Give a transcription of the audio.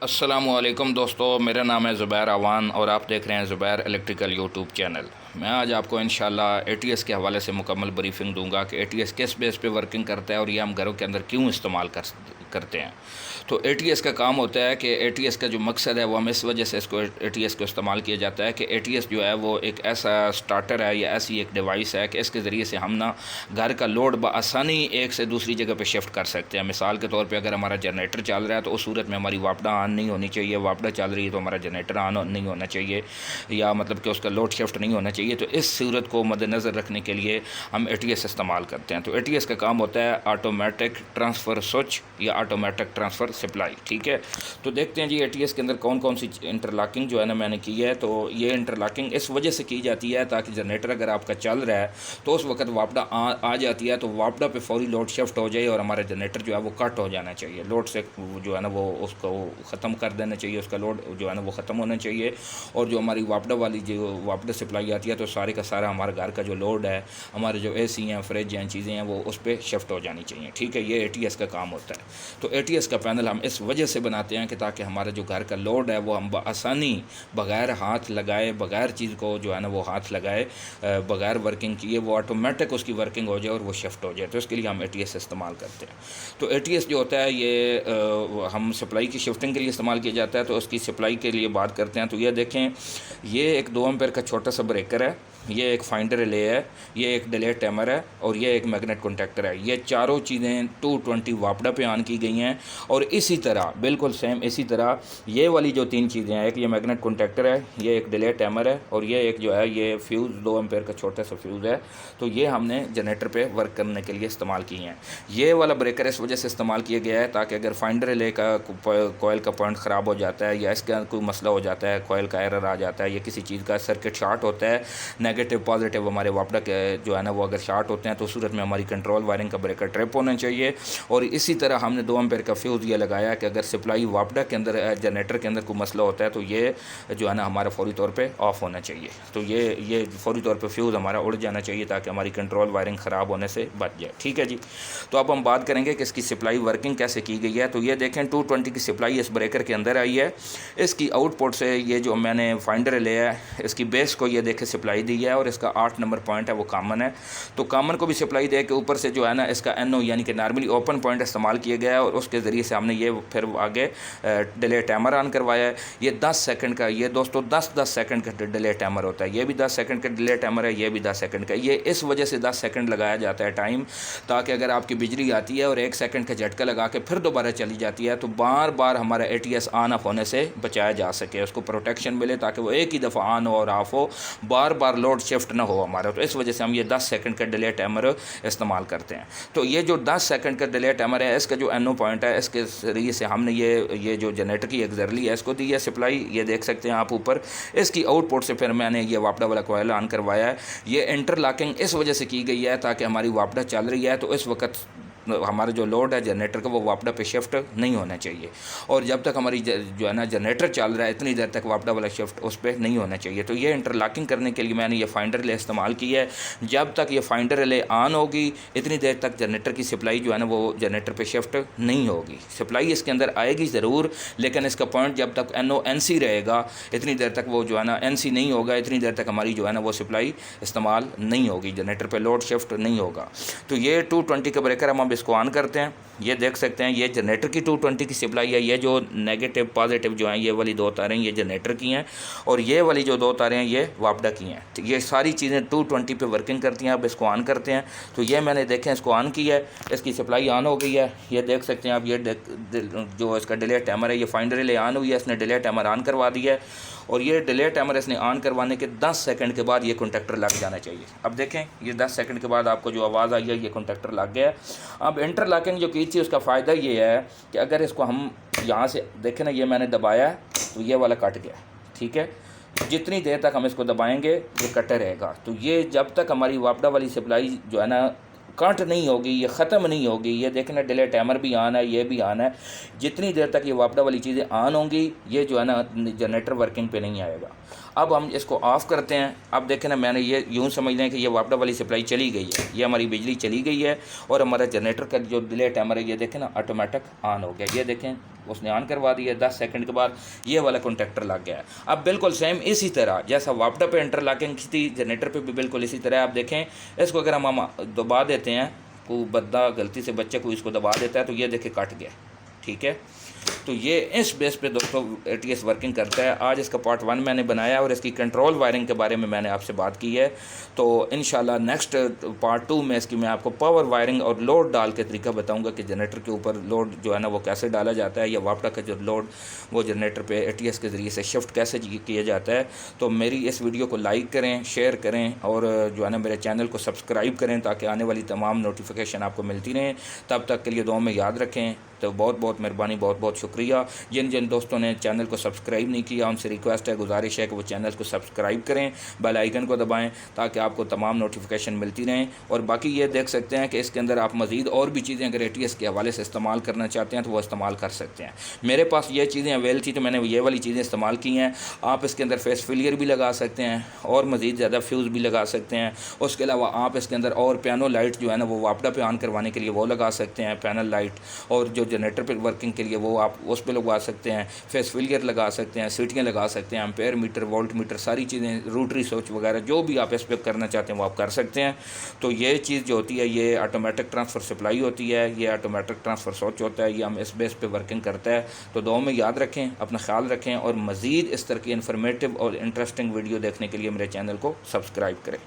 अस्सलामुअलैकुम दोस्तों, मेरा नाम है ज़ुबैर अवान और आप देख रहे हैं ज़ुबैर इलेक्ट्रिकल यूट्यूब चैनल। मैं आज आपको इंशाल्लाह एटीएस के हवाले से मुकम्मल ब्रीफिंग दूंगा कि एटीएस किस बेस पे वर्किंग करता है और ये हम घरों के अंदर क्यों इस्तेमाल करते हैं। तो एटीएस का काम होता है कि एटीएस का जो मकसद है वो हम इस वजह से इसको एटीएस को इस्तेमाल किया जाता है कि एटीएस जो है वो एक ऐसा स्टार्टर है या ऐसी एक डिवाइस है कि इसके ज़रिए से हम ना घर का लोड बआसानी एक से दूसरी जगह पे शिफ्ट कर सकते हैं। मिसाल के तौर पे अगर हमारा जनरेटर चल रहा है तो उस सूरत में हमारी वापडा ऑन नहीं होनी चाहिए, वापडा चल रही है तो हमारा जनरेटर ऑन नहीं होना चाहिए, या मतलब कि उसका लोड शिफ्ट नहीं होना चाहिए। तो इस सूरत को मद्देनज़र रखने के लिए हम एटीएस इस्तेमाल करते हैं। तो एटीएस का काम होता है ऑटोमेटिक ट्रांसफ़र स्विच या ऑटोमेटिक ट्रांसफ़र सप्लाई। ठीक है, तो देखते हैं जी एटीएस के अंदर कौन कौन सी इंटरलॉकिंग जो है ना मैंने की है। तो ये इंटरलॉकिंग इस वजह से की जाती है ताकि जनरेटर अगर आपका चल रहा है तो उस वक्त वापडा आ जाती है तो वापडा पे फौरी लोड शिफ्ट हो जाए और हमारा जनरेटर जो है वो कट हो जाना चाहिए, लोड से जो है ना वो उसको ख़त्म कर देना चाहिए, उसका लोड जो है ना वो ख़त्म होना चाहिए। और जो हमारी वापडा वाली जो वापडा सप्लाई आती है तो सारे का सारा हमारे घर का जो लोड है, हमारे जो एसी हैं, फ्रिज हैं, चीज़ें हैं, वो उस पर शिफ्ट हो जानी चाहिए। ठीक है, ये एटीएस का काम होता है। तो एटीएस का पैनल हम इस वजह से बनाते हैं कि ताकि हमारा जो घर का लोड है वो हम आसानी बग़ैर हाथ लगाए, बग़ैर चीज़ को जो है ना वो हाथ लगाए, बग़ैर वर्किंग किए वो ऑटोमेटिक उसकी वर्किंग हो जाए और वो शिफ्ट हो जाए। तो इसके लिए हम एटीएस इस्तेमाल करते हैं। तो एटीएस जो होता है ये हम सप्लाई की शिफ्टिंग के लिए इस्तेमाल किया जाता है। तो उसकी सप्लाई के लिए बात करते हैं तो ये देखें, ये एक 2 एम्पेयर का छोटा सा ब्रेकर है, ये एक फाइंडर रिले है, ये एक डिले टाइमर है और ये एक मैग्नेट कॉन्टैक्टर है। ये चारों चीज़ें 220 वापडा पे ऑन की गई हैं। और इसी तरह बिल्कुल सेम इसी तरह ये वाली जो 3 चीज़ें हैं, एक ये मैग्नेट कॉन्टैक्टर है, ये एक डिले टाइमर है और ये एक जो है ये फ्यूज़ 2 एम्पेयर का छोटा सा फ्यूज़ है। तो ये हमने जनरेटर पे वर्क करने के लिए इस्तेमाल किए हैं। ये वाला ब्रेकर इस वजह से इस्तेमाल किया गया है ताकि अगर फाइंडर रिले का कोयल का पॉइंट ख़राब हो जाता है या इसका कोई मसला हो जाता है, कोयल का एरर आ जाता है या किसी चीज़ का सर्किट शॉर्ट होता है, नेगेटिव पॉजिटिव हमारे वापडा के जो है ना वो अगर शॉर्ट होते हैं तो सूरत में हमारी कंट्रोल वायरिंग का ब्रेकर ट्रिप होना चाहिए। और इसी तरह हमने 2 एम्पेयर का फ्यूज़ ये लगाया कि अगर सप्लाई वापडा के अंदर जनरेटर के अंदर कोई मसला होता है तो ये जो है ना हमारा फौरी तौर पे ऑफ होना चाहिए। तो ये फौरी तौर पे फ्यूज़ हमारा उड़ जाना चाहिए ताकि हमारी कंट्रोल वायरिंग ख़राब होने से बच जाए। ठीक है जी, तो अब हम बात करेंगे कि इसकी सप्लाई वर्किंग कैसे की गई है। तो ये देखें 220 की सप्लाई इस ब्रेकर के अंदर आई है। इसकी आउटपुट से ये जो मैंने फाइंडर ले है इसकी बेस को ये देखे सप्लाई दी है और इसका 8 नंबर पॉइंट है वो कॉमन है। तो कॉमन को भी सप्लाई दे के ऊपर से जो है ना इसका एनओ यानी कि नॉर्मली ओपन पॉइंट इस्तेमाल किया गया है और उसके ज़रिए से हमने ये फिर आगे डिले टाइमर ऑन करवाया है। ये 10 सेकंड का, ये दोस्तों 10-10 सेकंड का डिले टाइमर होता है। ये भी 10 सेकंड का डिले टाइमर है, ये भी 10 सेकंड का। ये इस वजह से 10 सेकंड लगाया जाता है टाइम, ताकि अगर आपकी बिजली आती है और 1 सेकंड का झटका लगा के फिर दोबारा चली जाती है तो बार बार हमारा एटीएस ऑन ऑफ होने से बचाया जा सके, उसको प्रोटेक्शन मिले ताकि वो एक ही दफ़ा ऑन हो और ऑफ हो, बार बार लोड शिफ्ट ना हो हमारा। तो इस वजह से हम ये 10 सेकंड का डिले टाइमर इस्तेमाल करते हैं। तो ये जो 10 सेकंड का डिले टाइमर है इसका जो एनओ पॉइंट है इसके जरिए से हमने ये जो जनरेटर की एक्जरली है इसको दी है सप्लाई, ये देख सकते हैं आप ऊपर। इसकी आउटपुट से फिर मैंने ये वापडा वाला कोयल ऑन करवाया है। ये इंटरलॉकिंग इस वजह से की गई है ताकि हमारी वापडा चल रही है तो इस वक्त हमारा जो लोड है जनरेटर का वो वापडा पे शिफ्ट नहीं होना चाहिए। और जब तक हमारी जो है ना जनरेटर चल रहा है इतनी देर तक वापडा वाला शिफ्ट उस पर नहीं होना चाहिए। तो ये इंटरलॉकिंग करने के लिए मैंने ये फाइंडर रिले इस्तेमाल की है। जब तक ये फाइंडर रिले ऑन होगी इतनी देर तक जनरेटर की सप्लाई जो है ना वो जनरेटर पे शिफ्ट नहीं होगी। सप्लाई इसके अंदर आएगी ज़रूर, लेकिन इसका पॉइंट जब तक NONC रहेगा इतनी देर तक वो जो है ना NC नहीं होगा, इतनी देर तक हमारी जो है ना वो सप्लाई इस्तेमाल नहीं होगी, जनरेटर पे लोड शिफ्ट नहीं होगा। तो ये 220 का ब्रेकर हम इसको ऑन करते हैं। ये देख सकते हैं ये जनरेटर की 220 की सप्लाई है। ये जो नेगेटिव पॉजिटिव जो हैं ये वाली 2 तारें ये जनरेटर की हैं और ये वाली जो 2 तारें हैं ये वापडा की हैं। तो ये सारी चीज़ें 220 पे वर्किंग करती हैं। अब इसको ऑन करते हैं तो ये मैंने देखें इसको ऑन किया है, इसकी सप्लाई ऑन हो गई है। ये देख सकते हैं आप, ये जो इसका डिले टाइमर है ये फाइंडर रिले ऑन हुई है, इसने डिले टाइमर ऑन करवा दिया है। और ये डिले टाइमर इसने ऑन करवाने के 10 सेकंड के बाद ये कॉन्टैक्टर लग जाना चाहिए। अब देखें ये 10 सेकंड के बाद आपको जो आवाज़ आई है ये कॉन्टैक्टर लग गया है। अब इंटरलॉकिंग जो की थी उसका फ़ायदा ये है कि अगर इसको हम यहाँ से देखें ना, ये मैंने दबाया तो ये वाला कट गया। ठीक है, जितनी देर तक हम इसको दबाएंगे ये कटे रहेगा। तो ये जब तक हमारी वापडा वाली सप्लाई जो है ना कट नहीं होगी, ये ख़त्म नहीं होगी। ये देखना डिले टाइमर भी ऑन है, ये भी ऑन है। जितनी देर तक ये वापडा वाली चीज़ें ऑन होंगी ये जो है ना जनरेटर वर्किंग पे नहीं आएगा। अब हम इसको ऑफ़ करते हैं। अब देखें ना, मैंने ये यूँ समझ लें कि ये वापडा वाली सप्लाई चली गई है, ये हमारी बिजली चली गई है और हमारा जनरेटर का जो डिले टाइमर है ये देखें ना ऑटोमेटिक ऑन हो गया। ये देखें उसने ऑन करवा दिया, 10 सेकंड के बाद ये वाला कॉन्टैक्टर लग गया है। अब बिल्कुल सेम इसी तरह जैसा वापडा पे इंटरलॉकिंग की थी, जनरेटर पे भी बिल्कुल इसी तरह। आप देखें इसको अगर हम दबा देते हैं, को बंदा गलती से बच्चे को इसको दबा देता है तो ये देखे कट गया। ठीक है, तो ये इस बेस पे दोस्तों ATS वर्किंग करता है। आज इसका पार्ट 1 मैंने बनाया और इसकी कंट्रोल वायरिंग के बारे में मैंने आपसे बात की है। तो इंशाल्लाह नेक्स्ट पार्ट 2 में इसकी मैं आपको पावर वायरिंग और लोड डाल के तरीका बताऊंगा कि जनरेटर के ऊपर लोड जो है ना वो कैसे डाला जाता है, या वापडा का जो लोड वो जनरेटर पे ATS के ज़रिए से शिफ्ट कैसे किया जाता है। तो मेरी इस वीडियो को लाइक करें, शेयर करें और जो है ना मेरे चैनल को सब्सक्राइब करें ताकि आने वाली तमाम नोटिफिकेशन आपको मिलती रहें। तब तक के लिए दुआ में याद रखें। तो बहुत बहुत मेहरबानी, बहुत बहुत शुक्रिया। जिन जिन दोस्तों ने चैनल को सब्सक्राइब नहीं किया उनसे रिक्वेस्ट है, गुजारिश है कि वो चैनल को सब्सक्राइब करें, बेल आइकन को दबाएं ताकि आपको तमाम नोटिफिकेशन मिलती रहें। और बाकी ये देख सकते हैं कि इसके अंदर आप मज़ीद और भी चीज़ें अगर ATS के हवाले से इस्तेमाल करना चाहते हैं तो वो इस्तेमाल कर सकते हैं। मेरे पास ये चीज़ें अवेल थी तो मैंने ये वाली चीज़ें इस्तेमाल की हैं। आप इसके अंदर फेस फिलियर भी लगा सकते हैं और मज़ीद ज़्यादा फ्यूज़ भी लगा सकते हैं। उसके अलावा आप इसके अंदर और पियानो लाइट जो है ना वो वापडा पे ऑन करवाने के लिए वो लगा सकते हैं, पैनल लाइट, और जो जनरेटर पर वर्किंग के लिए वो आप उस पर लगवा सकते हैं। फेस फिलियर लगा सकते हैं, सीटियाँ लगा सकते हैं, एम्पेयर मीटर, वोल्ट मीटर, सारी चीज़ें, रोटरी स्विच वगैरह जो भी आप इस पर करना चाहते हैं वो आप कर सकते हैं। तो ये चीज़ जो होती है ये ऑटोमेटिक ट्रांसफ़र सप्लाई होती है, ये ऑटोमेटिक ट्रांसफ़र स्विच होता है, ये हम इस बेस पे वर्किंग करता है। तो दुआ में याद रखें, अपना ख्याल रखें और मज़ीद इस तरह की इन्फॉर्मेटिव और इंटरेस्टिंग वीडियो देखने के लिए मेरे चैनल को सब्सक्राइब करें।